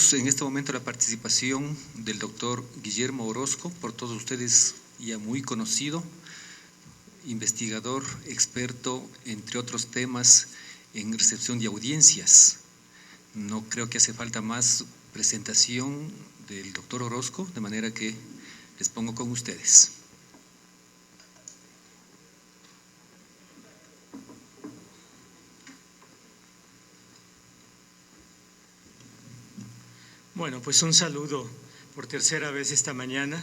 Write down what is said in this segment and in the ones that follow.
Tenemos en este momento la participación del doctor Guillermo Orozco, por todos ustedes ya muy conocido, investigador, experto, entre otros temas, en recepción de audiencias. No creo que hace falta más presentación del doctor Orozco, de manera que les pongo con ustedes. Bueno, pues un saludo por tercera vez esta mañana.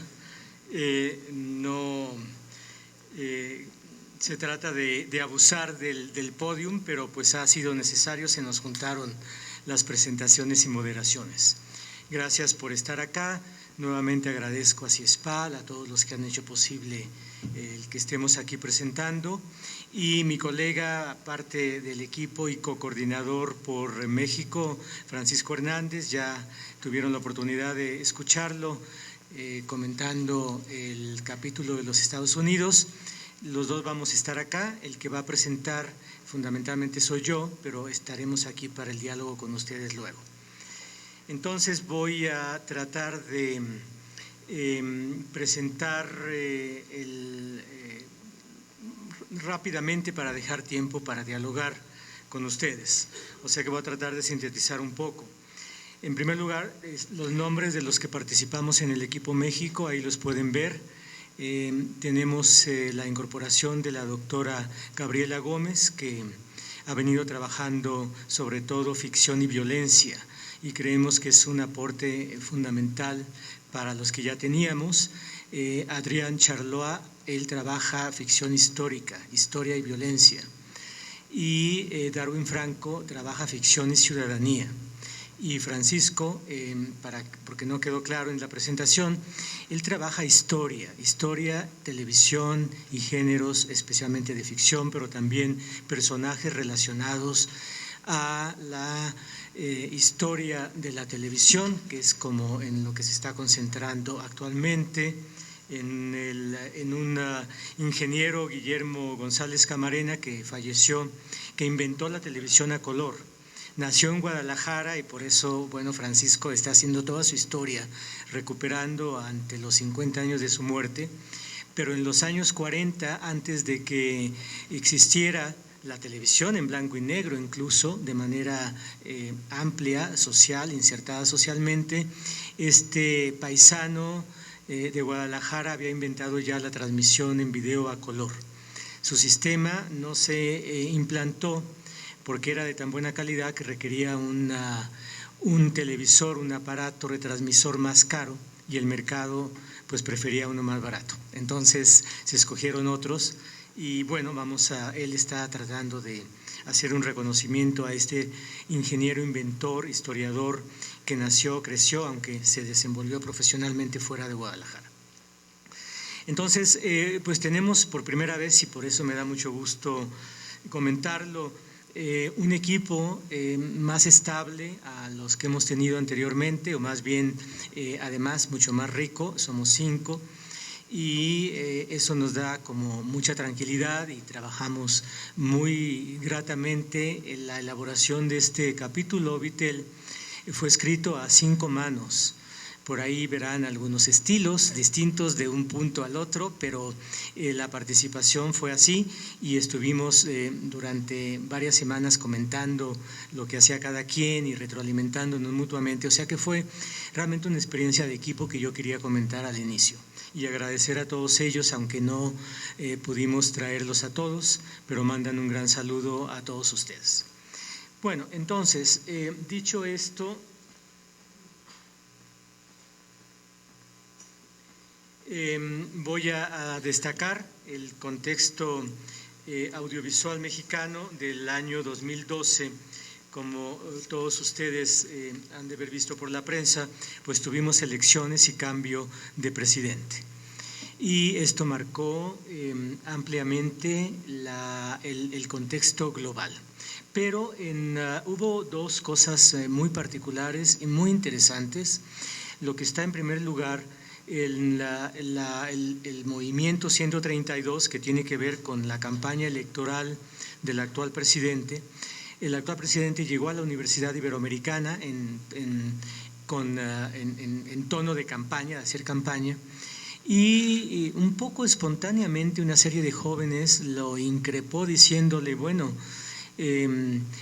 Se trata de abusar del podium, pero pues ha sido necesario, se nos juntaron las presentaciones y moderaciones. Gracias por estar acá. Nuevamente agradezco a CIESPAL, a todos los que han hecho posible el que estemos aquí presentando, y mi colega, parte del equipo y cocoordinador por México, Francisco Hernández, ya tuvieron la oportunidad de escucharlo comentando el capítulo de los Estados Unidos. Los dos vamos a estar acá, el que va a presentar fundamentalmente soy yo, pero estaremos aquí para el diálogo con ustedes luego. Entonces voy a tratar de presentar rápidamente para dejar tiempo para dialogar con ustedes. O sea que voy a tratar de sintetizar un poco. En primer lugar, los nombres de los que participamos en el equipo México, ahí los pueden ver. Tenemos la incorporación de la doctora Gabriela Gómez, que ha venido trabajando sobre todo ficción y violencia, y creemos que es un aporte fundamental para los que ya teníamos. Adrián Charlois, él trabaja ficción histórica, historia y violencia, y Darwin Franco trabaja ficción y ciudadanía. Y Francisco, porque no quedó claro en la presentación, él trabaja historia, televisión y géneros, especialmente de ficción, pero también personajes relacionados a la historia de la televisión, que es como en lo que se está concentrando actualmente, en un ingeniero, Guillermo González Camarena, que falleció, que inventó la televisión a color. Nació en Guadalajara y por eso, bueno, Francisco está haciendo toda su historia, recuperando ante los 50 años de su muerte, pero en los años 40, antes de que existiera la televisión en blanco y negro, incluso de manera amplia, social, insertada socialmente, este paisano de Guadalajara había inventado ya la transmisión en video a color. Su sistema no se implantó porque era de tan buena calidad que requería un televisor, un aparato retransmisor más caro, y el mercado pues prefería uno más barato. Entonces se escogieron otros y bueno, él está tratando de hacer un reconocimiento a este ingeniero, inventor, historiador que nació, creció, aunque se desenvolvió profesionalmente fuera de Guadalajara. Entonces, pues tenemos por primera vez, y por eso me da mucho gusto comentarlo, un equipo más estable a los que hemos tenido anteriormente, o más bien, además, mucho más rico. Somos 5 y eso nos da como mucha tranquilidad y trabajamos muy gratamente en la elaboración de este capítulo. Vitel fue escrito a 5 manos. Por ahí verán algunos estilos distintos de un punto al otro, pero la participación fue así y estuvimos durante varias semanas comentando lo que hacía cada quien y retroalimentándonos mutuamente. O sea que fue realmente una experiencia de equipo que yo quería comentar al inicio. Y agradecer a todos ellos, aunque no pudimos traerlos a todos, pero mandan un gran saludo a todos ustedes. Bueno, entonces, dicho esto, voy a destacar el contexto audiovisual mexicano del año 2012. Como todos ustedes han de haber visto por la prensa, pues tuvimos elecciones y cambio de presidente. Y esto marcó ampliamente el contexto global. Pero hubo 2 cosas muy particulares y muy interesantes. Lo que está en primer lugar, el movimiento 132, que tiene que ver con la campaña electoral del actual presidente. El actual presidente llegó a la Universidad Iberoamericana en tono de campaña, de hacer campaña, y un poco espontáneamente una serie de jóvenes lo increpó diciéndole, bueno,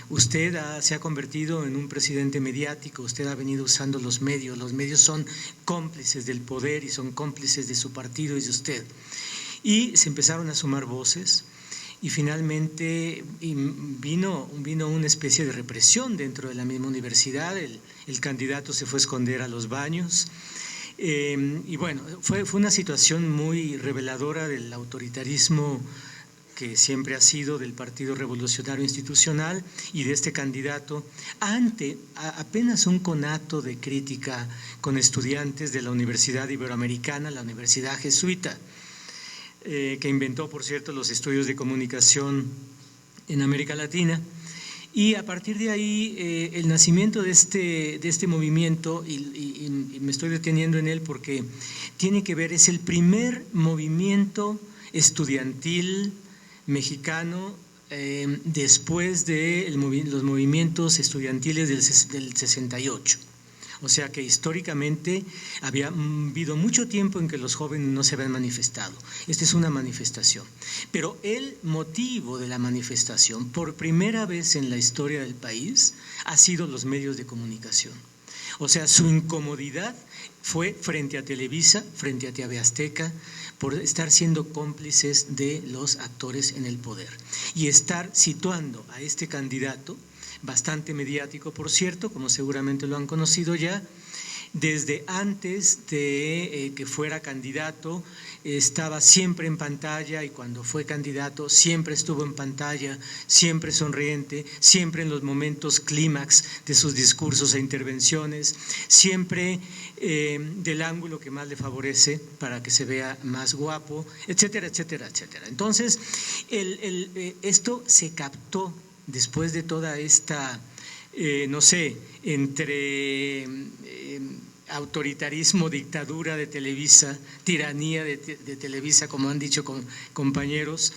usted se ha convertido en un presidente mediático, usted ha venido usando los medios son cómplices del poder y son cómplices de su partido y de usted. Y se empezaron a sumar voces y finalmente vino una especie de represión dentro de la misma universidad, el candidato se fue a esconder a los baños. Y bueno, fue una situación muy reveladora del autoritarismo que siempre ha sido del Partido Revolucionario Institucional y de este candidato ante apenas un conato de crítica con estudiantes de la Universidad Iberoamericana, la Universidad Jesuita, que inventó, por cierto, los estudios de comunicación en América Latina. Y a partir de ahí, el nacimiento de este movimiento, y me estoy deteniendo en él porque tiene que ver, es el primer movimiento estudiantil mexicano después de los movimientos estudiantiles del 68. O sea que históricamente había habido mucho tiempo en que los jóvenes no se habían manifestado. Esta es una manifestación. Pero el motivo de la manifestación, por primera vez en la historia del país, ha sido los medios de comunicación. O sea, su incomodidad fue frente a Televisa, frente a TV Azteca, por estar siendo cómplices de los actores en el poder y estar situando a este candidato, bastante mediático, por cierto, como seguramente lo han conocido ya, desde antes de que fuera candidato, estaba siempre en pantalla y cuando fue candidato siempre estuvo en pantalla, siempre sonriente, siempre en los momentos clímax de sus discursos e intervenciones, siempre del ángulo que más le favorece para que se vea más guapo, etcétera, etcétera, etcétera. Entonces, esto se captó después de toda esta, no sé, entre autoritarismo, dictadura de Televisa, tiranía de Televisa, como han dicho compañeros,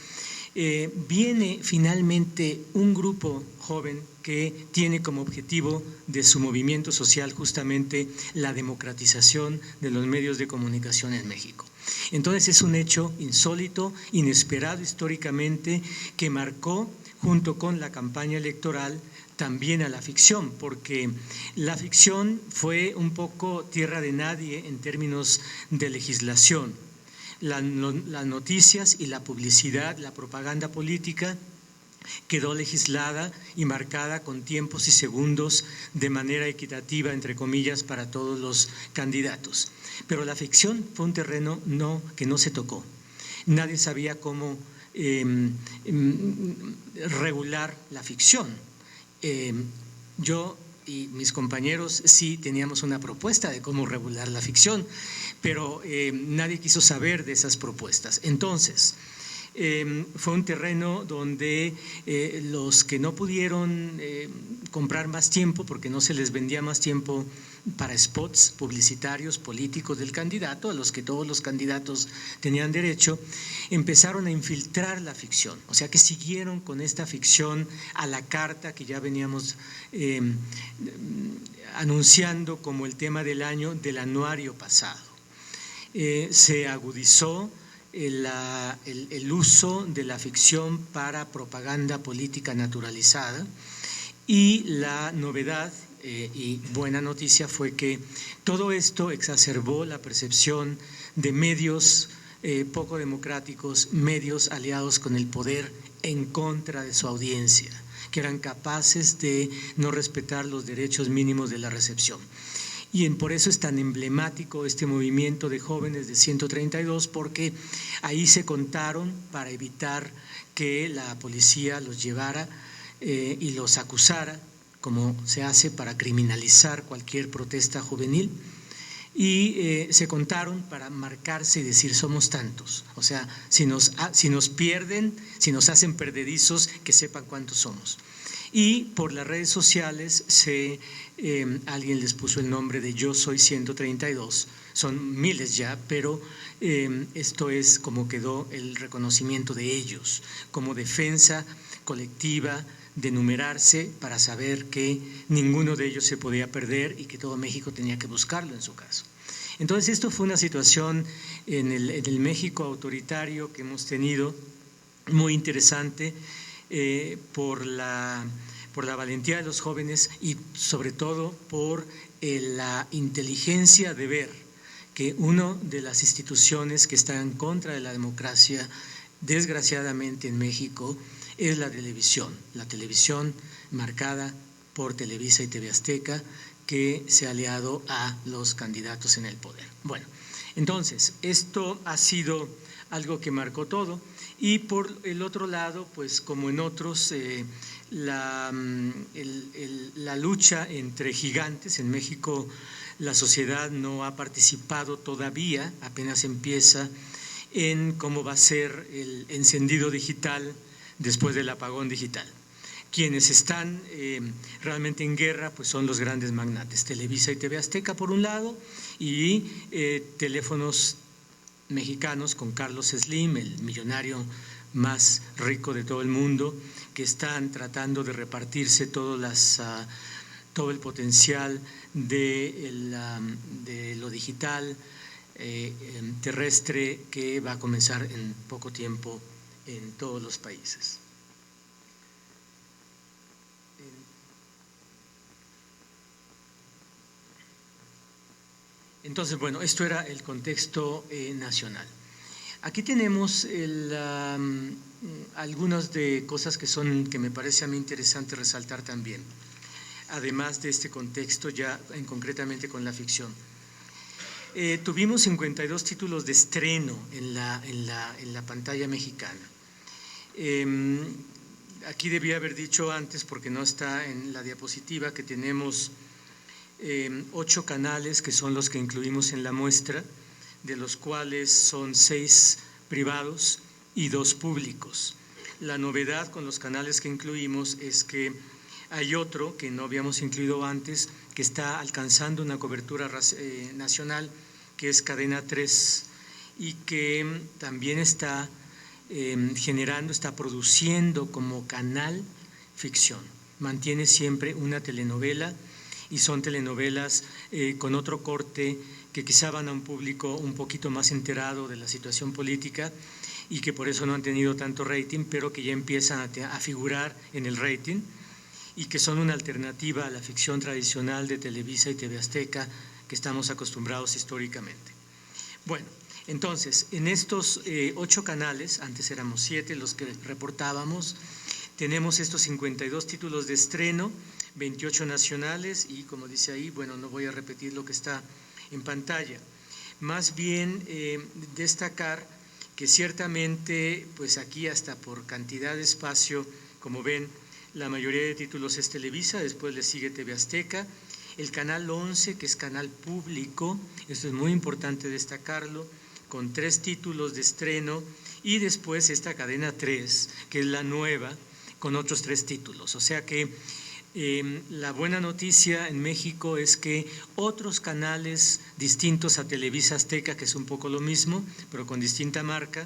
viene finalmente un grupo joven que tiene como objetivo de su movimiento social justamente la democratización de los medios de comunicación en México. Entonces es un hecho insólito, inesperado históricamente, que marcó junto con la campaña electoral también a la ficción, porque la ficción fue un poco tierra de nadie en términos de legislación. Las noticias y la publicidad, la propaganda política quedó legislada y marcada con tiempos y segundos de manera equitativa, entre comillas, para todos los candidatos. Pero la ficción fue un terreno que no se tocó. Nadie sabía cómo regular la ficción. Yo y mis compañeros sí teníamos una propuesta de cómo regular la ficción, pero nadie quiso saber de esas propuestas. Entonces, fue un terreno donde los que no pudieron comprar más tiempo, porque no se les vendía más tiempo para spots publicitarios políticos del candidato, a los que todos los candidatos tenían derecho, empezaron a infiltrar la ficción, o sea que siguieron con esta ficción a la carta que ya veníamos anunciando como el tema del año del anuario pasado. Se agudizó el uso de la ficción para propaganda política naturalizada y la novedad y buena noticia fue que todo esto exacerbó la percepción de medios poco democráticos, medios aliados con el poder en contra de su audiencia, que eran capaces de no respetar los derechos mínimos de la recepción. Y por eso es tan emblemático este movimiento de jóvenes de 132, porque ahí se contaron para evitar que la policía los llevara y los acusara, como se hace para criminalizar cualquier protesta juvenil, y se contaron para marcarse y decir somos tantos, o sea, si nos pierden, si nos hacen perdedizos, que sepan cuántos somos. Y por las redes sociales alguien les puso el nombre de Yo Soy 132, son miles ya, pero esto es como quedó el reconocimiento de ellos, como defensa colectiva de numerarse para saber que ninguno de ellos se podía perder y que todo México tenía que buscarlo en su caso. Entonces esto fue una situación en el México autoritario que hemos tenido muy interesante por la valentía de los jóvenes y sobre todo por la inteligencia de ver que una de las instituciones que están en contra de la democracia, desgraciadamente en México, es la televisión marcada por Televisa y TV Azteca, que se ha aliado a los candidatos en el poder. Bueno, entonces, esto ha sido algo que marcó todo. Y por el otro lado, pues como en otros, la lucha entre gigantes. En México la sociedad no ha participado todavía, apenas empieza, en cómo va a ser el encendido digital después del apagón digital. Quienes están realmente en guerra pues son los grandes magnates, Televisa y TV Azteca por un lado, y teléfonos mexicanos con Carlos Slim, el millonario más rico de todo el mundo, que están tratando de repartirse todo el potencial de lo digital terrestre, que va a comenzar en poco tiempo en todos los países. Entonces, bueno, esto era el contexto nacional. Aquí tenemos algunas de cosas que me parece a mí interesante resaltar también, además de este contexto ya concretamente con la ficción. Tuvimos 52 títulos de estreno en la pantalla mexicana. Aquí debía haber dicho antes, porque no está en la diapositiva, que tenemos 8 canales que son los que incluimos en la muestra, de los cuales son 6 privados y 2 públicos. La novedad con los canales que incluimos es que hay otro que no habíamos incluido antes, que está alcanzando una cobertura nacional, que es Cadena 3, y que también está está produciendo como canal ficción. Mantiene siempre una telenovela, y son telenovelas con otro corte que quizá van a un público un poquito más enterado de la situación política y que por eso no han tenido tanto rating, pero que ya empiezan a figurar en el rating y que son una alternativa a la ficción tradicional de Televisa y TV Azteca que estamos acostumbrados históricamente. Bueno, entonces, en estos 8 canales, antes éramos 7 los que reportábamos, tenemos estos 52 títulos de estreno, 28 nacionales y, como dice ahí, bueno, no voy a repetir lo que está en pantalla. Más bien destacar que ciertamente, pues aquí hasta por cantidad de espacio, como ven, la mayoría de títulos es Televisa, después le sigue TV Azteca, el canal 11, que es canal público, esto es muy importante destacarlo, con 3 títulos de estreno, y después esta Cadena 3, que es la nueva, con otros 3 títulos. O sea que la buena noticia en México es que otros canales distintos a Televisa Azteca, que es un poco lo mismo, pero con distinta marca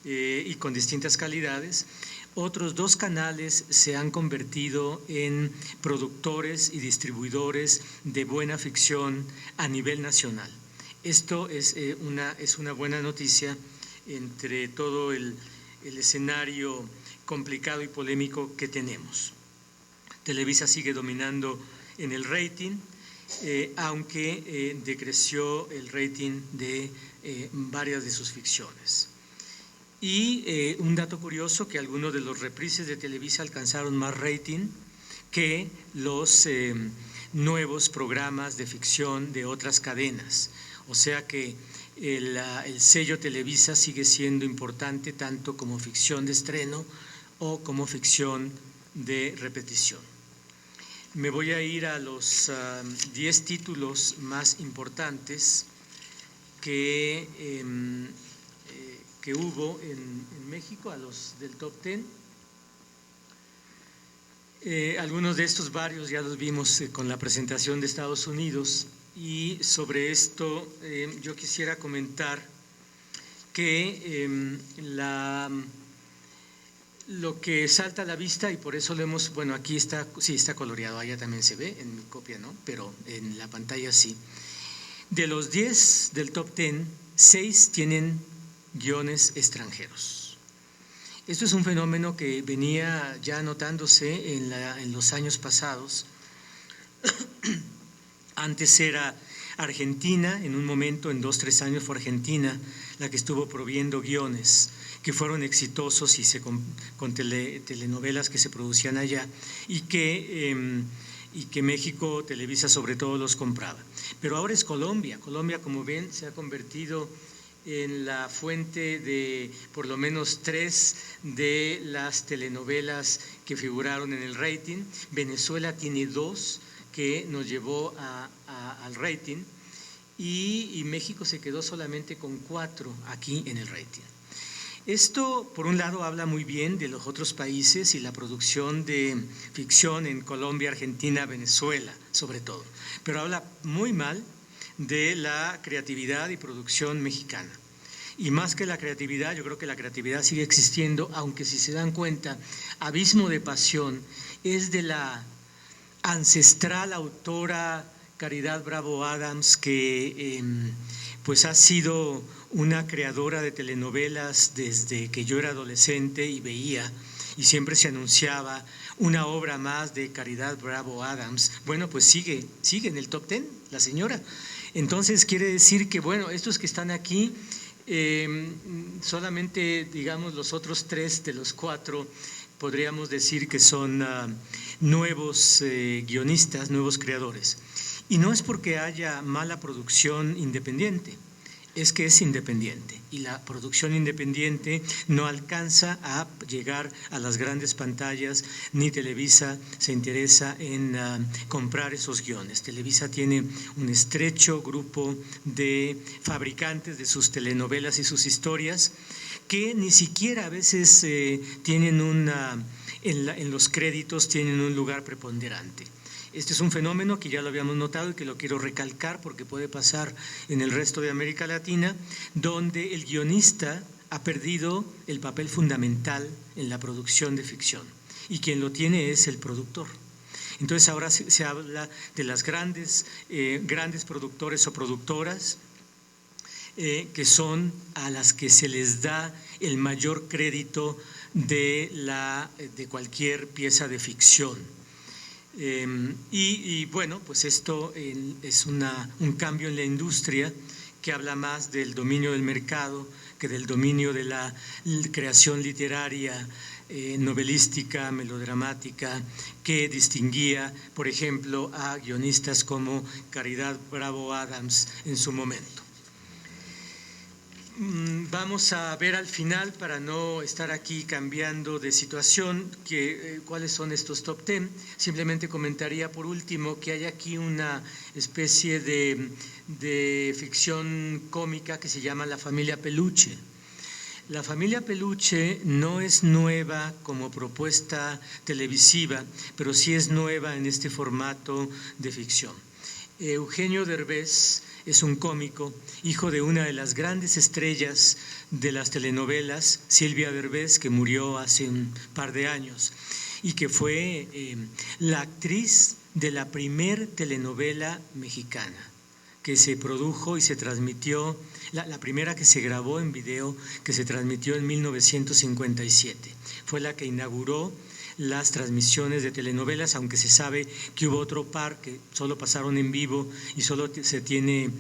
y con distintas calidades, otros 2 canales se han convertido en productores y distribuidores de buena ficción a nivel nacional. Esto es una buena noticia entre todo el escenario complicado y polémico que tenemos. Televisa sigue dominando en el rating, aunque decreció el rating de varias de sus ficciones. Y un dato curioso, que algunos de los reprises de Televisa alcanzaron más rating que los nuevos programas de ficción de otras cadenas. O sea que el sello Televisa sigue siendo importante tanto como ficción de estreno o como ficción de repetición. Me voy a ir a los 10 títulos más importantes que hubo en México, a los del top 10. Algunos de estos varios ya los vimos con la presentación de Estados Unidos, y sobre esto yo quisiera comentar que lo que salta a la vista, y por eso lo hemos, bueno, aquí está, sí está coloreado, allá también se ve, en mi copia no, pero en la pantalla sí. De los 10 del top 10, 6 tienen guiones extranjeros. Esto es un fenómeno que venía ya notándose en los años pasados. Antes era Argentina, en un momento, en 2-3 años fue Argentina la que estuvo proveyendo guiones que fueron exitosos y con telenovelas que se producían allá y que México, Televisa sobre todo, los compraba. Pero ahora es Colombia. Colombia, como ven, se ha convertido en la fuente de por lo menos 3 de las telenovelas que figuraron en el rating. Venezuela tiene 2 que nos llevó al rating y México se quedó solamente con 4 aquí en el rating. Esto, por un lado, habla muy bien de los otros países y la producción de ficción en Colombia, Argentina, Venezuela, sobre todo, pero habla muy mal de la creatividad y producción mexicana. Y más que la creatividad, yo creo que la creatividad sigue existiendo, aunque si se dan cuenta, Abismo de Pasión es de la ancestral autora Caridad Bravo Adams, que pues ha sido una creadora de telenovelas desde que yo era adolescente y veía, y siempre se anunciaba una obra más de Caridad Bravo Adams. Bueno, pues sigue en el top 10 la señora. Entonces quiere decir que, bueno, estos que están aquí, solamente, digamos, los otros 3 de los 4 podríamos decir que son nuevos guionistas, nuevos creadores. Y no es porque haya mala producción independiente, es que es independiente y la producción independiente no alcanza a llegar a las grandes pantallas, ni Televisa se interesa en comprar esos guiones. Televisa tiene un estrecho grupo de fabricantes de sus telenovelas y sus historias que ni siquiera a veces tienen en los créditos tienen un lugar preponderante. Este es un fenómeno que ya lo habíamos notado y que lo quiero recalcar porque puede pasar en el resto de América Latina, donde el guionista ha perdido el papel fundamental en la producción de ficción y quien lo tiene es el productor. Entonces ahora se habla de las grandes productores o productoras que son a las que se les da el mayor crédito de cualquier pieza de ficción. Y bueno, pues esto es un cambio en la industria que habla más del dominio del mercado que del dominio de la creación literaria, novelística, melodramática, que distinguía, por ejemplo, a guionistas como Caridad Bravo Adams en su momento. Vamos a ver al final, para no estar aquí cambiando de situación, cuáles son estos top 10. Simplemente comentaría por último que hay aquí una especie de ficción cómica que se llama La Familia Peluche. La Familia Peluche no es nueva como propuesta televisiva, pero sí es nueva en este formato de ficción. Eugenio Derbez es un cómico, hijo de una de las grandes estrellas de las telenovelas, Silvia Derbez, que murió hace un par de años y que fue la actriz de la primer telenovela mexicana que se produjo y se transmitió, la primera que se grabó en video, que se transmitió en 1957. Fue la que inauguró las transmisiones de telenovelas, aunque se sabe que hubo otro par que solo pasaron en vivo y solo se tiene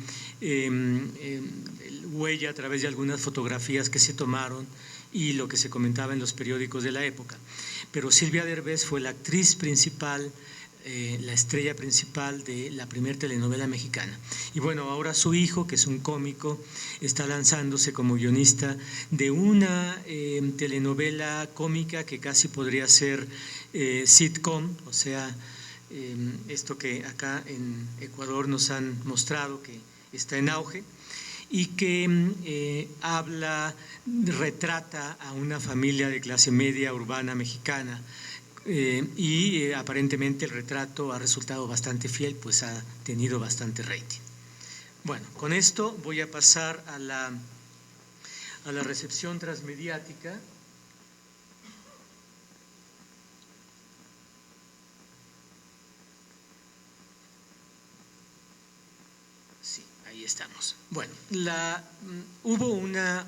huella a través de algunas fotografías que se tomaron y lo que se comentaba en los periódicos de la época. Pero Silvia Derbez fue la actriz principal, la estrella principal de la primera telenovela mexicana. Y bueno, ahora su hijo, que es un cómico, está lanzándose como guionista de una telenovela cómica que casi podría ser sitcom, o sea, esto que acá en Ecuador nos han mostrado que está en auge y que retrata a una familia de clase media urbana mexicana. Y aparentemente el retrato ha resultado bastante fiel, pues ha tenido bastante rating. Bueno, con esto voy a pasar a la recepción transmediática. ahí estamos. Bueno, hubo una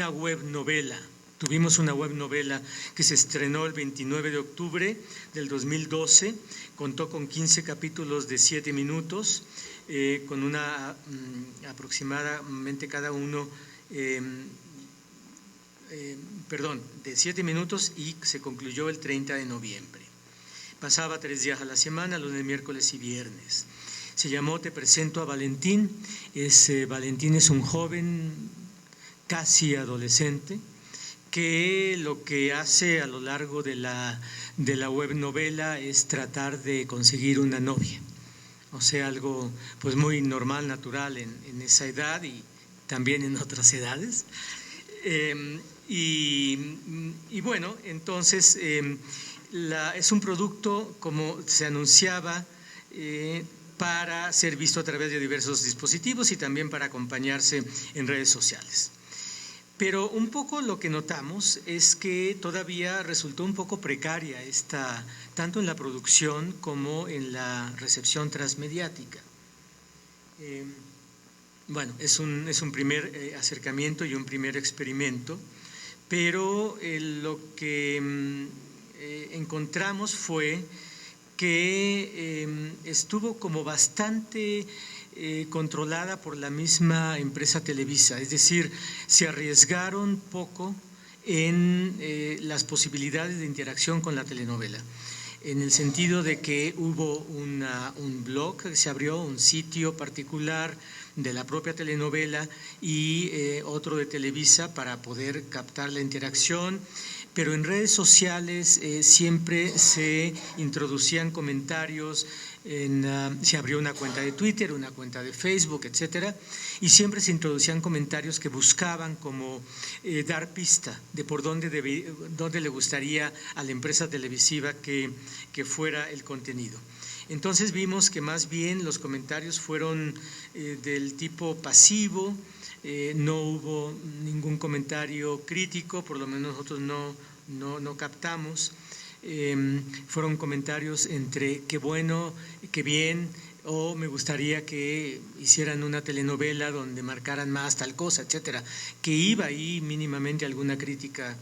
web novela. Tuvimos una web novela que se estrenó el 29 de octubre del 2012, contó con 15 capítulos de 7 minutos, con una aproximadamente cada uno, de 7 minutos, y se concluyó el 30 de noviembre. Pasaba 3 días a la semana, lunes, miércoles y viernes. Se llamó Te presento a Valentín. Valentín es un joven casi adolescente que lo que hace a lo largo de la web novela es tratar de conseguir una novia. O sea, algo pues muy normal, natural en esa edad y también en otras edades. Y bueno, entonces es un producto, como se anunciaba, para ser visto a través de diversos dispositivos y también para acompañarse en redes sociales. Pero un poco lo que notamos es que todavía resultó un poco precaria tanto en la producción como en la recepción transmediática. Bueno, es un primer acercamiento y un primer experimento, pero lo que encontramos fue que estuvo como bastante controlada por la misma empresa Televisa, es decir, se arriesgaron poco en las posibilidades de interacción con la telenovela, en el sentido de que hubo un blog que se abrió, un sitio particular de la propia telenovela y otro de Televisa para poder captar la interacción, pero en redes sociales siempre se introducían comentarios, se abrió una cuenta de Twitter, una cuenta de Facebook, etcétera, y siempre se introducían comentarios que buscaban como dar pista de por dónde le gustaría a la empresa televisiva que fuera el contenido. Entonces vimos que más bien los comentarios fueron del tipo pasivo, no hubo ningún comentario crítico, por lo menos nosotros no captamos. Fueron comentarios entre qué bueno, qué bien, o me gustaría que hicieran una telenovela donde marcaran más tal cosa, etcétera, que iba ahí mínimamente alguna crítica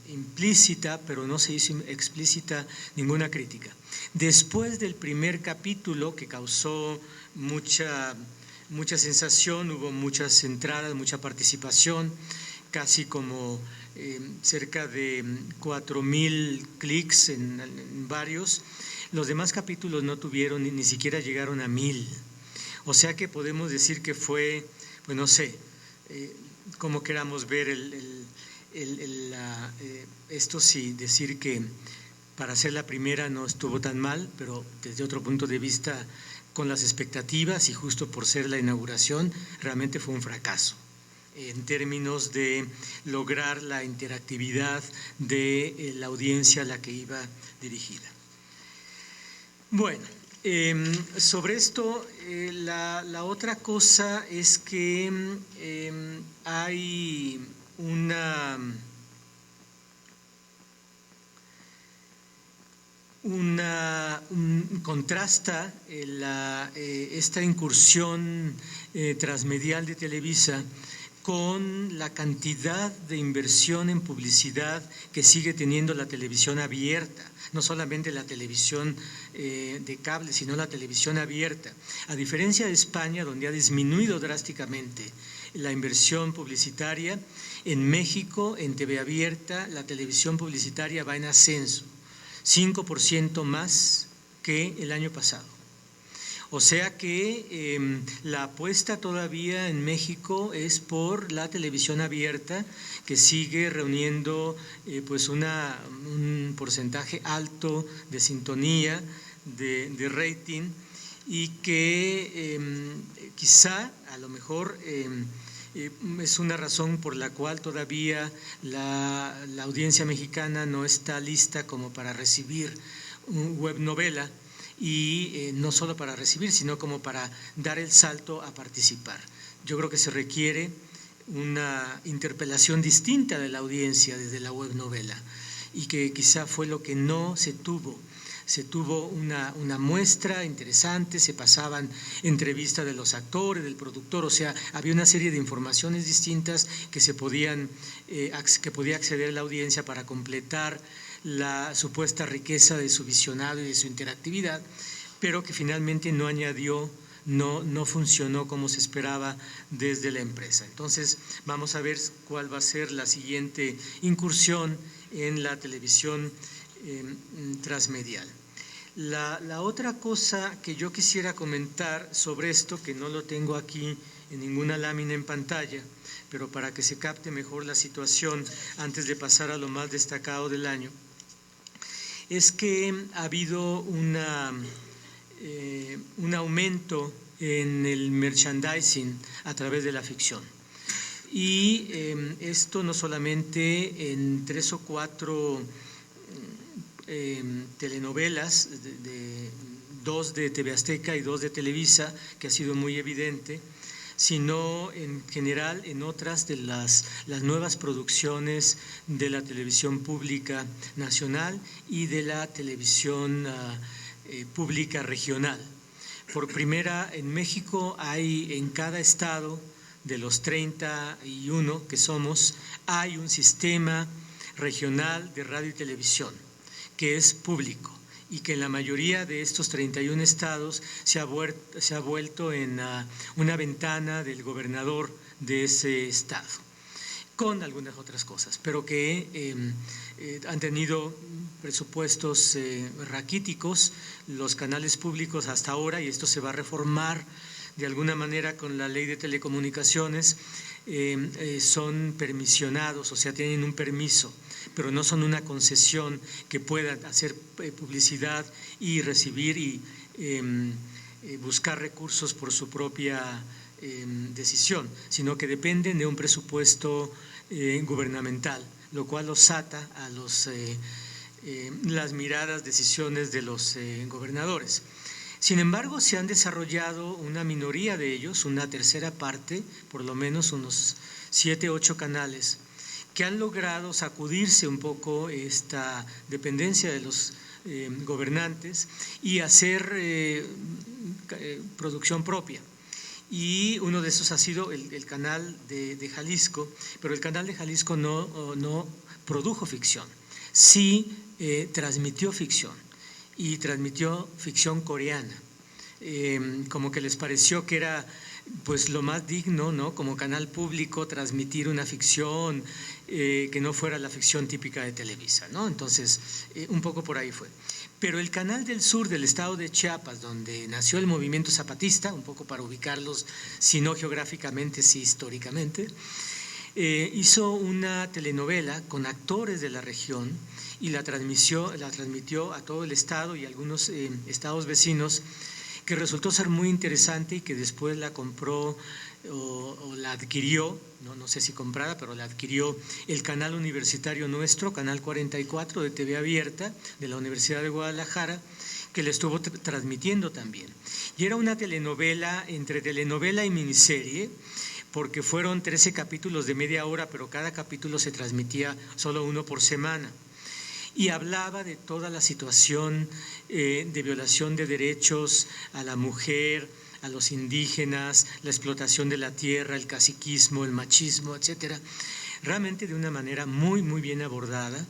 implícita, pero no se hizo explícita ninguna crítica. Después del primer capítulo, que causó mucha sensación, hubo muchas entradas, mucha participación, casi como cerca de 4,000 clics en varios. Los demás capítulos no tuvieron, ni siquiera llegaron a 1,000. O sea que podemos decir que fue, pues no sé, como queramos ver esto, sí, decir que para ser la primera no estuvo tan mal, pero desde otro punto de vista, con las expectativas y justo por ser la inauguración, realmente fue un fracaso en términos de lograr la interactividad de la audiencia a la que iba dirigida. Bueno, sobre esto, la otra cosa es que hay contrasta esta incursión transmedial de Televisa con la cantidad de inversión en publicidad que sigue teniendo la televisión abierta, no solamente la televisión de cable, sino la televisión abierta. A diferencia de España, donde ha disminuido drásticamente la inversión publicitaria, en México, en TV abierta, la televisión publicitaria va en ascenso, 5% más que el año pasado. O sea que la apuesta todavía en México es por la televisión abierta, que sigue reuniendo pues un porcentaje alto de sintonía, de rating, y que quizá a lo mejor es una razón por la cual todavía la audiencia mexicana no está lista como para recibir una web novela, y no solo para recibir, sino como para dar el salto a participar. Yo creo que se requiere una interpelación distinta de la audiencia desde la web novela, y que quizá fue lo que no se tuvo. se tuvo una muestra interesante, se pasaban entrevistas de los actores, del productor, o sea, había una serie de informaciones distintas que que podía acceder la audiencia para completar la supuesta riqueza de su visionado y de su interactividad, pero que finalmente no funcionó como se esperaba desde la empresa. Entonces, vamos a ver cuál va a ser la siguiente incursión en la televisión transmedial. La otra cosa que yo quisiera comentar sobre esto, que no lo tengo aquí en ninguna lámina en pantalla, pero para que se capte mejor la situación antes de pasar a lo más destacado del año, es que ha habido un aumento en el merchandising a través de la ficción. Y esto no solamente en 3 o 4 telenovelas, 2 de TV Azteca y 2 de Televisa, que ha sido muy evidente, sino en general en otras de las nuevas producciones de la televisión pública nacional y de la televisión pública regional. Por primera, en México hay en cada estado de los 31 que somos, hay un sistema regional de radio y televisión que es público y que en la mayoría de estos 31 estados se ha vuelto en una ventana del gobernador de ese estado, con algunas otras cosas, pero que han tenido presupuestos raquíticos los canales públicos hasta ahora, y esto se va a reformar de alguna manera con la ley de telecomunicaciones. Son permisionados, o sea, tienen un permiso, pero no son una concesión que puedan hacer publicidad y recibir y buscar recursos por su propia decisión, sino que dependen de un presupuesto gubernamental, lo cual los ata a las miradas decisiones de los gobernadores. Sin embargo, se han desarrollado una minoría de ellos, una tercera parte, por lo menos unos 7, 8 canales, que han logrado sacudirse un poco esta dependencia de los gobernantes y hacer producción propia. Y uno de esos ha sido el canal de Jalisco, pero el canal de Jalisco no produjo ficción, sí transmitió ficción. Y transmitió ficción coreana, como que les pareció que era pues lo más digno, ¿no?, como canal público transmitir una ficción que no fuera la ficción típica de Televisa, ¿no? Entonces, un poco por ahí fue. Pero el canal del sur del estado de Chiapas, donde nació el movimiento zapatista, un poco para ubicarlos, si no geográficamente, sí históricamente, hizo una telenovela con actores de la región y la transmitió a todo el estado y algunos estados vecinos, que resultó ser muy interesante y que después la compró o la adquirió, no sé si comprada, pero la adquirió el canal universitario nuestro, Canal 44 de TV Abierta de la Universidad de Guadalajara, que la estuvo transmitiendo también. Y era una telenovela entre telenovela y miniserie, porque fueron 13 capítulos de media hora, pero cada capítulo se transmitía solo uno por semana. Y hablaba de toda la situación de violación de derechos a la mujer, a los indígenas, la explotación de la tierra, el caciquismo, el machismo, etcétera, realmente de una manera muy, muy bien abordada,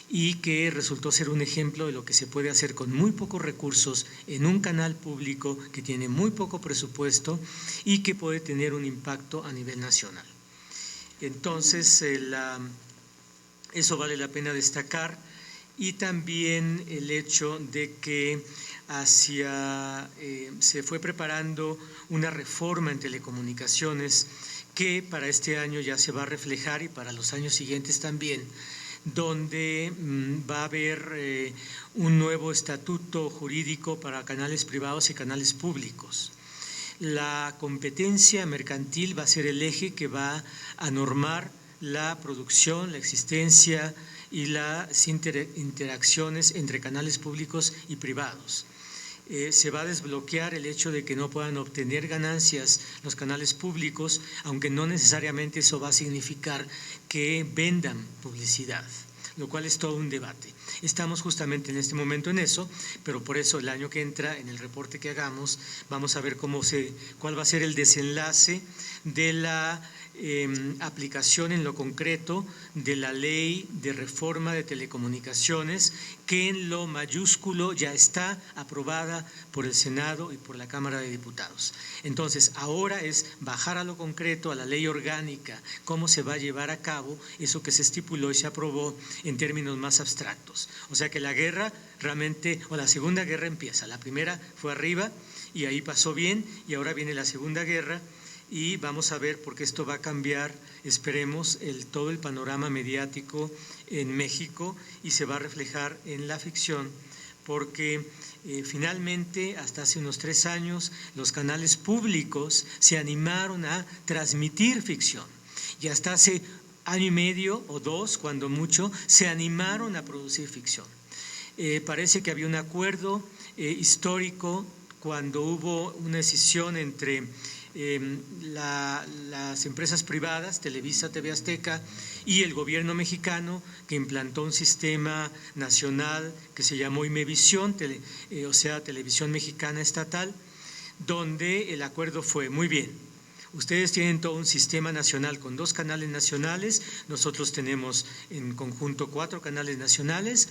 y que resultó ser un ejemplo de lo que se puede hacer con muy pocos recursos en un canal público que tiene muy poco presupuesto y que puede tener un impacto a nivel nacional. Entonces, eso vale la pena destacar. Y también el hecho de que se fue preparando una reforma en telecomunicaciones que para este año ya se va a reflejar y para los años siguientes también, donde va a haber un nuevo estatuto jurídico para canales privados y canales públicos. La competencia mercantil va a ser el eje que va a normar la producción, la existencia y las interacciones entre canales públicos y privados. Se va a desbloquear el hecho de que no puedan obtener ganancias los canales públicos, aunque no necesariamente eso va a significar que vendan publicidad. lo cual es todo un debate. Estamos justamente en este momento en eso, pero por eso el año que entra, en el reporte que hagamos, vamos a ver cuál va a ser el desenlace de la aplicación en lo concreto de la ley de reforma de telecomunicaciones, que en lo mayúsculo ya está aprobada por el Senado y por la Cámara de Diputados. Entonces, ahora es bajar a lo concreto, a la ley orgánica, cómo se va a llevar a cabo eso que se estipuló y se aprobó en términos más abstractos. O sea que la guerra realmente, o la Segunda Guerra empieza, la primera fue arriba y ahí pasó bien, y ahora viene la Segunda Guerra, y vamos a ver, porque esto va a cambiar, esperemos, todo el panorama mediático en México, y se va a reflejar en la ficción, porque finalmente, hasta hace unos 3 años, los canales públicos se animaron a transmitir ficción, y hasta hace año y medio o 2, cuando mucho, se animaron a producir ficción. Parece que había un acuerdo histórico cuando hubo una decisión entre las empresas privadas, Televisa, TV Azteca, y el gobierno mexicano, que implantó un sistema nacional que se llamó Imevisión, o sea, Televisión Mexicana Estatal, donde el acuerdo fue: muy bien, ustedes tienen todo un sistema nacional con 2 canales nacionales, nosotros tenemos en conjunto 4 canales nacionales.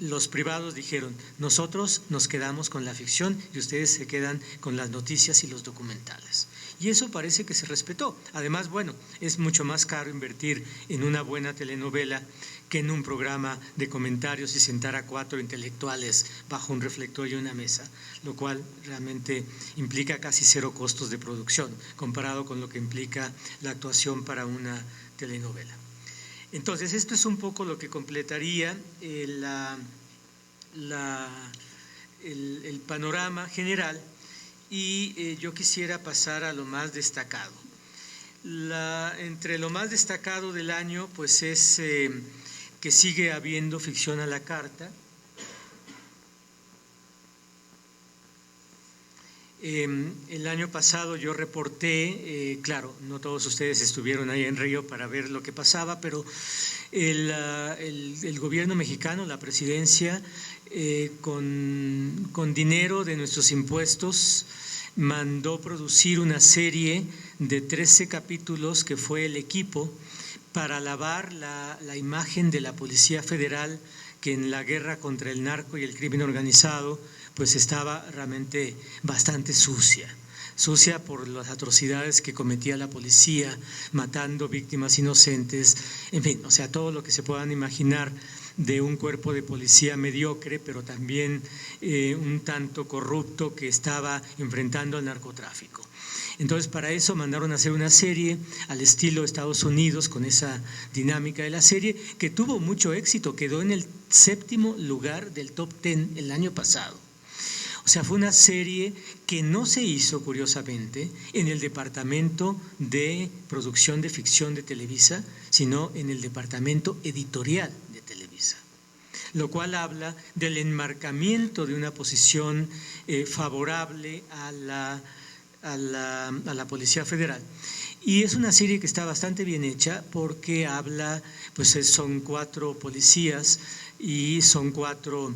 Los privados dijeron: nosotros nos quedamos con la ficción y ustedes se quedan con las noticias y los documentales. Y eso parece que se respetó. Además, bueno, es mucho más caro invertir en una buena telenovela que en un programa de comentarios y sentar a 4 intelectuales bajo un reflector y una mesa, lo cual realmente implica casi 0 costos de producción comparado con lo que implica la actuación para una telenovela. Entonces, esto es un poco lo que completaría el panorama general, y yo quisiera pasar a lo más destacado. Entre lo más destacado del año, pues es que sigue habiendo ficción a la carta. El año pasado yo reporté, claro, no todos ustedes estuvieron ahí en Río para ver lo que pasaba, pero el gobierno mexicano, la presidencia, con dinero de nuestros impuestos, mandó producir una serie de 13 capítulos que fue El Equipo, para lavar la imagen de la Policía Federal, que en la guerra contra el narco y el crimen organizado pues estaba realmente bastante sucia por las atrocidades que cometía la policía, matando víctimas inocentes, en fin, o sea, todo lo que se puedan imaginar de un cuerpo de policía mediocre, pero también un tanto corrupto, que estaba enfrentando al narcotráfico. Entonces, para eso mandaron a hacer una serie al estilo Estados Unidos, con esa dinámica de la serie, que tuvo mucho éxito, quedó en el 7º lugar del top 10 el año pasado. O sea, fue una serie que no se hizo, curiosamente, en el departamento de producción de ficción de Televisa, sino en el departamento editorial de Televisa, lo cual habla del enmarcamiento de una posición favorable a la Policía Federal. Y es una serie que está bastante bien hecha, porque habla, pues son 4 policías y son 4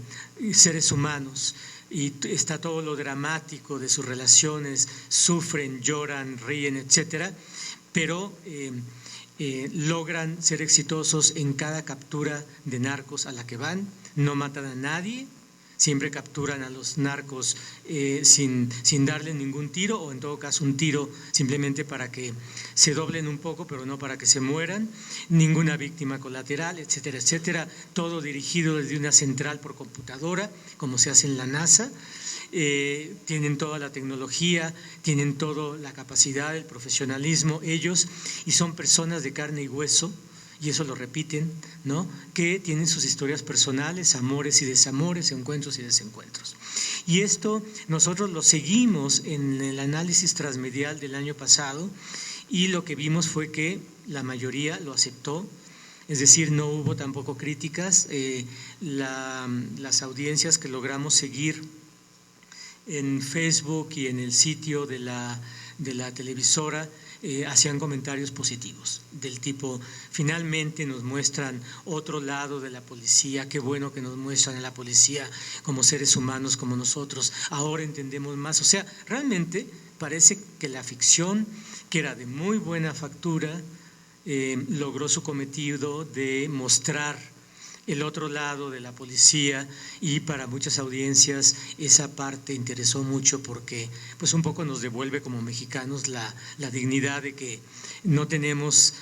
seres humanos, y está todo lo dramático de sus relaciones, sufren, lloran, ríen, etcétera, pero logran ser exitosos en cada captura de narcos a la que van. No matan a nadie, siempre capturan a los narcos sin darle ningún tiro, o en todo caso un tiro simplemente para que se doblen un poco, pero no para que se mueran. Ninguna víctima colateral, etcétera, etcétera. Todo dirigido desde una central por computadora, como se hace en la NASA. Tienen toda la tecnología, tienen toda la capacidad, el profesionalismo ellos, y son personas de carne y hueso, y eso lo repiten, ¿no?, que tienen sus historias personales, amores y desamores, encuentros y desencuentros. Y esto nosotros lo seguimos en el análisis transmedial del año pasado, y lo que vimos fue que la mayoría lo aceptó, es decir, no hubo tampoco críticas. Las audiencias que logramos seguir en Facebook y en el sitio de de la televisora hacían comentarios positivos, del tipo, finalmente nos muestran otro lado de la policía, qué bueno que nos muestran a la policía como seres humanos como nosotros, ahora entendemos más. O sea, realmente parece que la ficción, que era de muy buena factura, logró su cometido de mostrar el otro lado de la policía, y para muchas audiencias esa parte interesó mucho porque pues un poco nos devuelve como mexicanos la dignidad de que no tenemos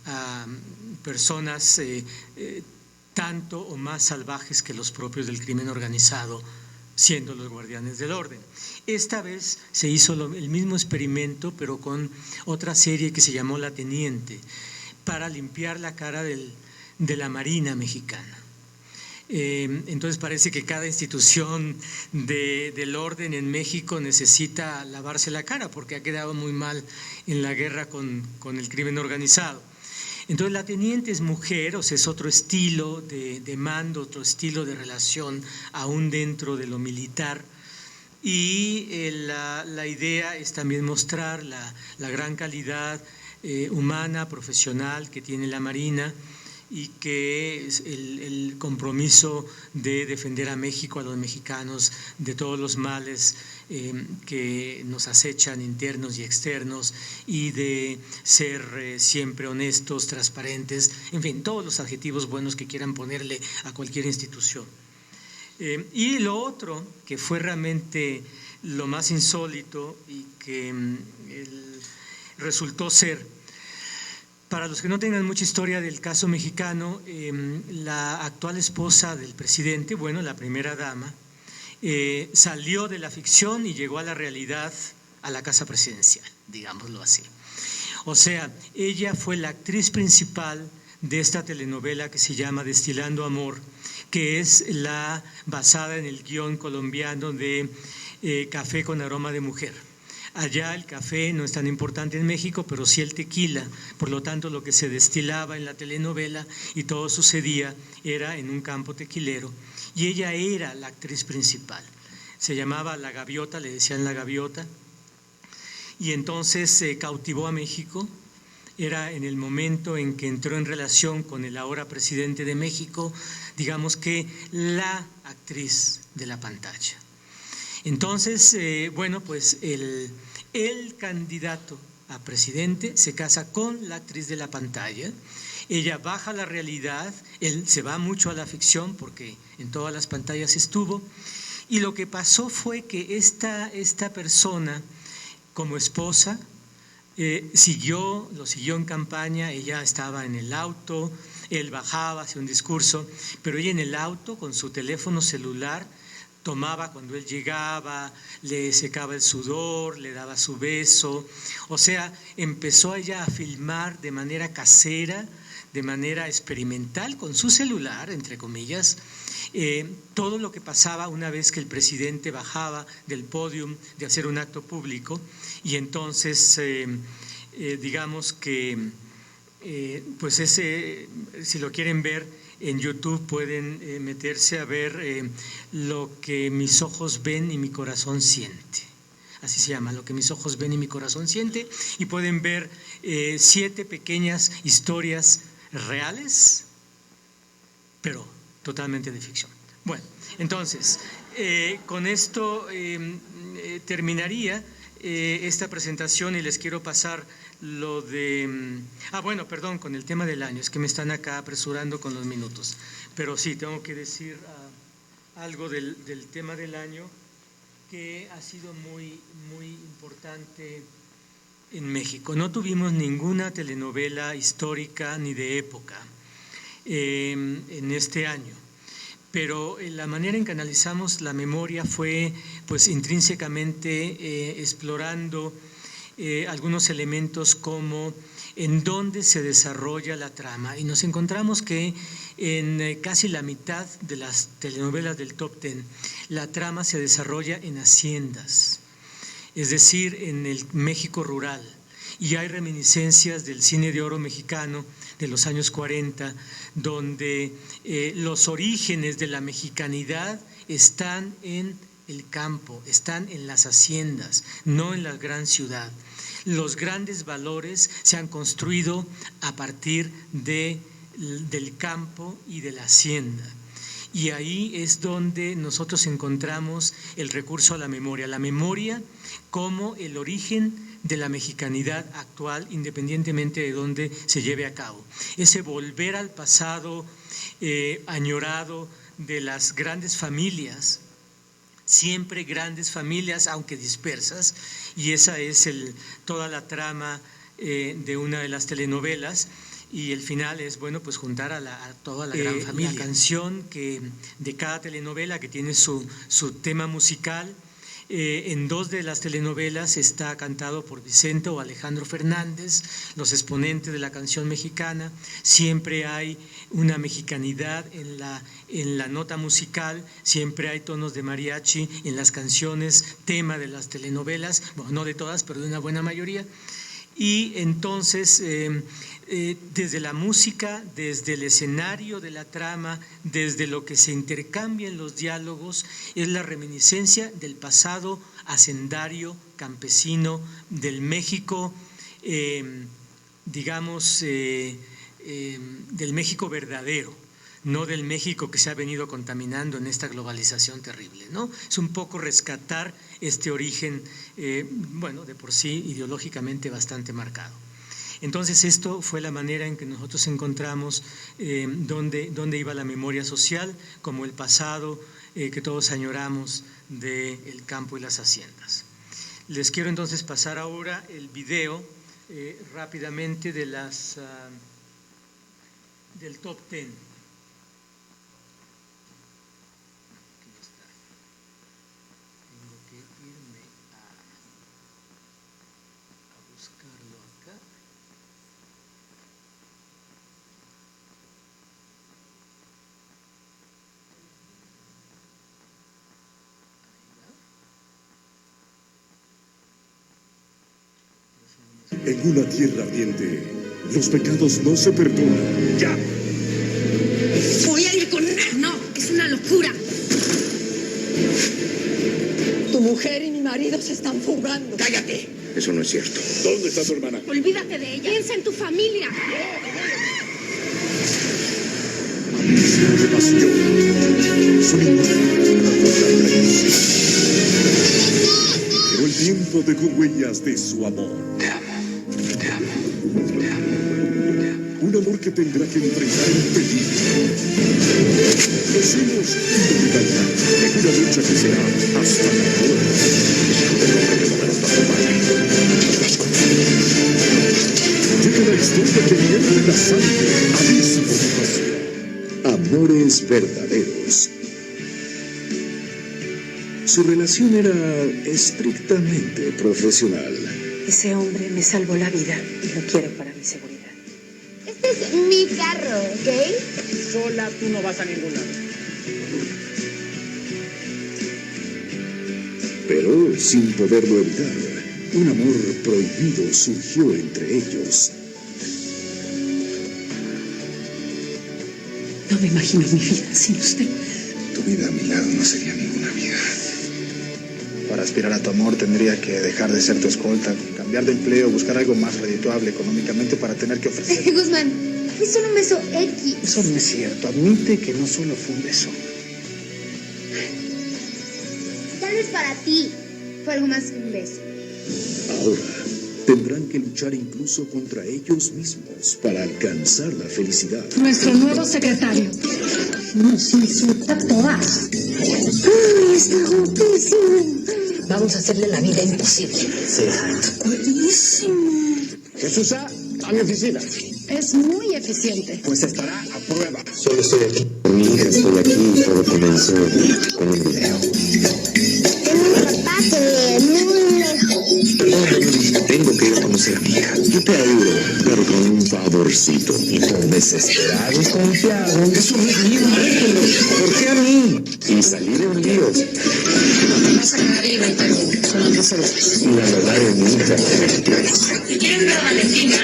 a personas tanto o más salvajes que los propios del crimen organizado, siendo los guardianes del orden. Esta vez se hizo el mismo experimento, pero con otra serie que se llamó La Teniente, para limpiar la cara de la Marina mexicana. Entonces parece que cada institución del orden en México necesita lavarse la cara porque ha quedado muy mal en la guerra con el crimen organizado. Entonces la teniente es mujer, o sea, es otro estilo de mando, otro estilo de relación aún dentro de lo militar, y la idea es también mostrar la gran calidad humana, profesional que tiene la Marina, y que es el compromiso de defender a México, a los mexicanos, de todos los males que nos acechan, internos y externos, y de ser siempre honestos, transparentes, en fin, todos los adjetivos buenos que quieran ponerle a cualquier institución. Y lo otro, que fue realmente lo más insólito y que resultó ser, para los que no tengan mucha historia del caso mexicano, la actual esposa del presidente, bueno, la primera dama, salió de la ficción y llegó a la realidad, a la casa presidencial, digámoslo así. O sea, ella fue la actriz principal de esta telenovela que se llama Destilando Amor, que es la basada en el guión colombiano de Café con aroma de mujer. Allá el café no es tan importante en México, pero sí el tequila, por lo tanto lo que se destilaba en la telenovela y todo sucedía era en un campo tequilero, y ella era la actriz principal. Se llamaba La Gaviota, le decían La Gaviota, y entonces se cautivó a México. Era en el momento en que entró en relación con el ahora presidente de México, digamos que la actriz de la pantalla. Entonces, bueno, pues el candidato a presidente se casa con la actriz de la pantalla, ella baja a la realidad, él se va mucho a la ficción porque en todas las pantallas estuvo, y lo que pasó fue que esta persona, como esposa, lo siguió en campaña. Ella estaba en el auto, él bajaba, hacía un discurso, pero ella en el auto con su teléfono celular tomaba cuando él llegaba, le secaba el sudor, le daba su beso. O sea, empezó ella a filmar de manera casera, de manera experimental, con su celular, entre comillas, todo lo que pasaba una vez que el presidente bajaba del podium de hacer un acto público. Y entonces, digamos que, pues si lo quieren ver, en YouTube pueden meterse a ver Lo que mis ojos ven y mi corazón siente. Así se llama, Lo que mis ojos ven y mi corazón siente. Y pueden ver 7 pequeñas historias reales, pero totalmente de ficción. Bueno, entonces, con esto terminaría esta presentación, y les quiero pasar lo de… bueno, perdón, con el tema del año, es que me están acá apresurando con los minutos, pero sí, tengo que decir algo del tema del año, que ha sido muy, muy importante en México. No tuvimos ninguna telenovela histórica ni de época en este año, pero la manera en que analizamos la memoria fue pues intrínsecamente explorando algunos elementos como en dónde se desarrolla la trama, y nos encontramos que en casi la mitad de las telenovelas del top 10 la trama se desarrolla en haciendas, es decir, en el México rural, y hay reminiscencias del cine de oro mexicano de los años 40, donde los orígenes de la mexicanidad están en el campo, están en las haciendas, no en la gran ciudad. Los grandes valores se han construido a partir del campo y de la hacienda. Y ahí es donde nosotros encontramos el recurso a la memoria como el origen de la mexicanidad actual, independientemente de dónde se lleve a cabo. Ese volver al pasado añorado de las grandes familias, siempre grandes familias, aunque dispersas, y esa es toda la trama de una de las telenovelas. Y el final es, bueno, pues juntar a toda la gran familia. La canción de cada telenovela que tiene su tema musical, en 2 de las telenovelas está cantado por Vicente o Alejandro Fernández, los exponentes de la canción mexicana. Siempre hay una mexicanidad en la nota musical, siempre hay tonos de mariachi en las canciones, tema de las telenovelas, bueno, no de todas, pero de una buena mayoría. Y entonces, desde la música, desde el escenario de la trama, desde lo que se intercambia en los diálogos, es la reminiscencia del pasado hacendario, campesino, del México, del México verdadero, no del México que se ha venido contaminando en esta globalización terrible, ¿no? Es un poco rescatar este origen, bueno, de por sí ideológicamente bastante marcado. Entonces esto fue la manera en que nosotros encontramos dónde iba la memoria social, como el pasado que todos añoramos del campo y las haciendas. Les quiero entonces pasar ahora el video rápidamente del top 10. En una tierra ardiente, los pecados no se perdonan. ¡Ya! Voy a ir con... No, es una locura. Tu mujer y mi marido se están fugando. ¡Cállate! Eso no es cierto. ¿Dónde está tu hermana? Olvídate de ella. Piensa en tu familia. Abismo de pasión. Son pero el tiempo dejó huellas de su amor. Te amo. Te amo. Te amo. Te amo. Un amor que tendrá que enfrentar el peligro, los celos y la rivalidad en una lucha que será hasta la muerte. Llega la historia que viene la sangre, abismo de pasión. Amores verdaderos. Su relación era estrictamente profesional. Ese hombre me salvó la vida y lo quiero para mi seguridad. Este es mi carro, ¿ok? Sola tú no vas a ningún lado. Pero sin poderlo evitar, un amor prohibido surgió entre ellos. No me imagino mi vida sin usted. Tu vida a mi lado no sería ninguna vida. Para aspirar a tu amor tendría que dejar de ser tu escolta, cambiar de empleo, buscar algo más redituable económicamente para tener que ofrecer. Guzmán, es solo un beso X. Eso no es cierto. Admite que no solo fue un beso. Tal vez para ti fue algo más que un beso. Ahora tendrán que luchar incluso contra ellos mismos para alcanzar la felicidad. Nuestro nuevo secretario. Nos insulta a todas. ¡Ay, está guapísimo! Vamos a hacerle la vida imposible. Sí. Buenísimo. Jesús, a mi oficina. Es muy eficiente. Pues estará a prueba. Solo estoy aquí por mi hija, estoy aquí y todo comenzó con un video. Tengo un papá que muy lejos. Tengo que ir a conocer a mi hija. Yo te ayudo, pero con un favorcito. Y con desesperado y confiado. Eso no es mío, déjenlo. ¿Por qué a mí? Y salí de un lío. Vas a quedar libre también. Solo que se Y la verdad es mi hija. Si quieres ver a Valentina,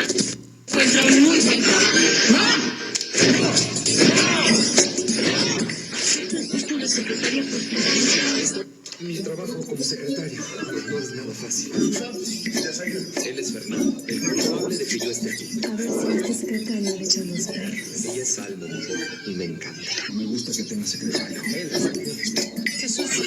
pues lo muy bien. Mi trabajo como secretario no es nada fácil. Él es Fernando, el culpable de que yo esté aquí. A ver si este secretario le echa los perros. Ella es Alma, mujer, y me encanta. Me gusta que tenga secretario. Él es ¡Qué sucio!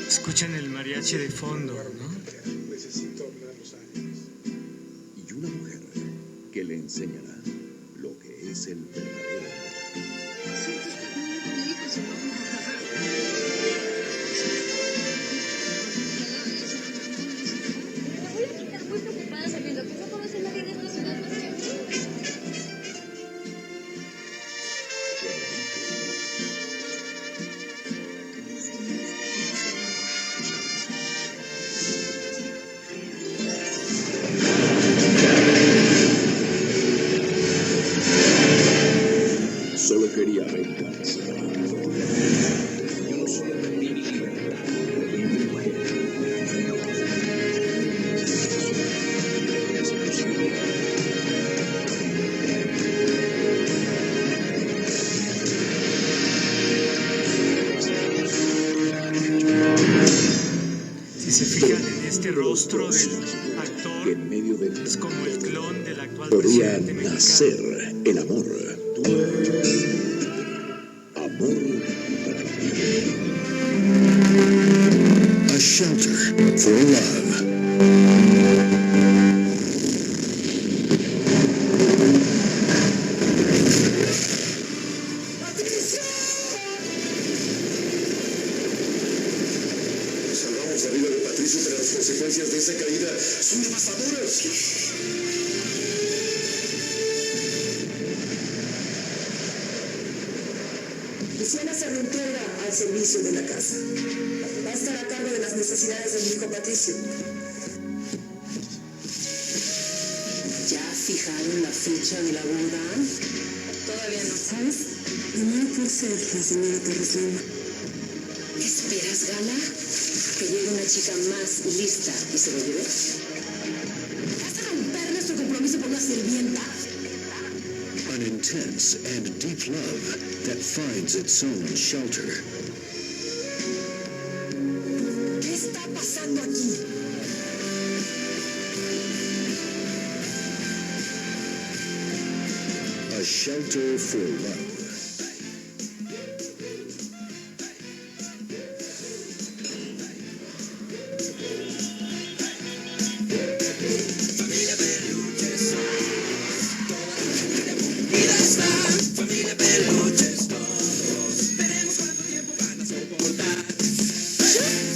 Escuchan el mariachi de fondo, ¿no? Necesito hablar los ánimos. y una mujer que le enseñará lo que es el verdadero amor. Voy a estar muy preocupada sabiendo que no conoce a nadie de esta ciudad más que a mí. Solo quería venganza. Yo solo pedí mi libertad por mi mujer. Si se fijan en este rostro del Que actor, en medio de es como el clon del actual podría presidente mexicano. nacer el amor. Amor. A shelter for love. Salvamos la vida de Patricio, pero las consecuencias de esa caída son devastadoras. Luciana Sarmiento al servicio de la casa. Va a estar a cargo de las necesidades de mi hijo Patricio. ¿Ya fijaron la fecha de la boda? Todavía no. ¿Sabes? No por ser la señora Torres Lima. ¿Qué esperas, Gala? Que llegue una chica más lista y se lo lleve. ¿Vas a romper nuestro compromiso por una sirvienta? An intense and deep love that finds its own shelter. ¿Qué está pasando aquí? A shelter for love.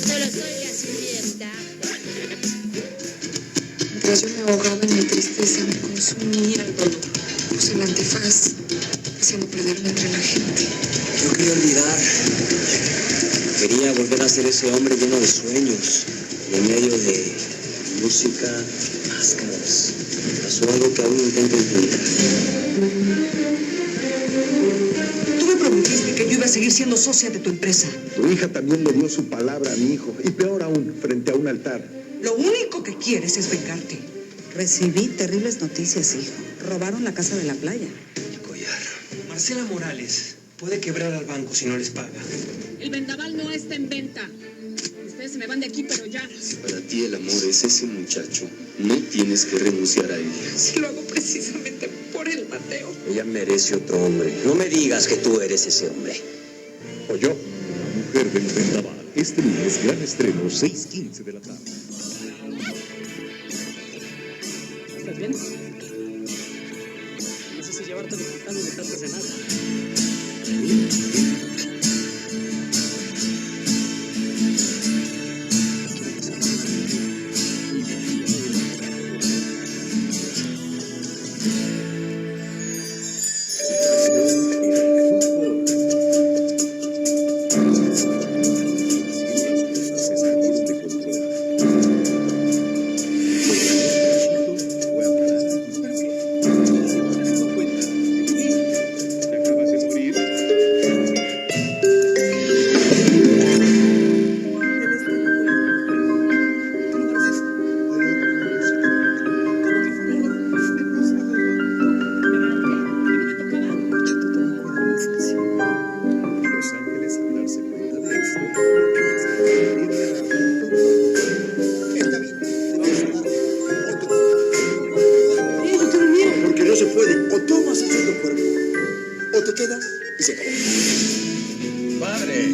Solo soy la sirvienta. Mientras yo me ahogaba en mi tristeza, me consumía el dolor. Puse el antifaz, haciendo perderme entre la gente. Yo quería olvidar. Quería volver a ser ese hombre lleno de sueños. Y en medio de música, máscaras. Pasó algo que aún intento entender. Tú me prometiste que yo iba a seguir siendo socia de tu empresa. Tu hija también le dio su palabra a mi hijo, y peor aún, frente a un altar. Lo único que quieres es vengarte. Recibí terribles noticias, hijo. Robaron la casa de la playa. Collar. Marcela Morales puede quebrar al banco si no les paga. El vendaval no está en venta. Ustedes se me van de aquí, pero ya. Si para ti el amor es ese muchacho, no tienes que renunciar a ella. Si lo hago precisamente por el Mateo. Ella merece otro hombre. No me digas que tú eres ese hombre. O yo. La mujer del vendaval. Este lunes, gran estreno, 6:15 de la tarde. ¿Estás bien? No sé si llevarte al hospital o dejarte cenar. se queda y se acabó. Padre,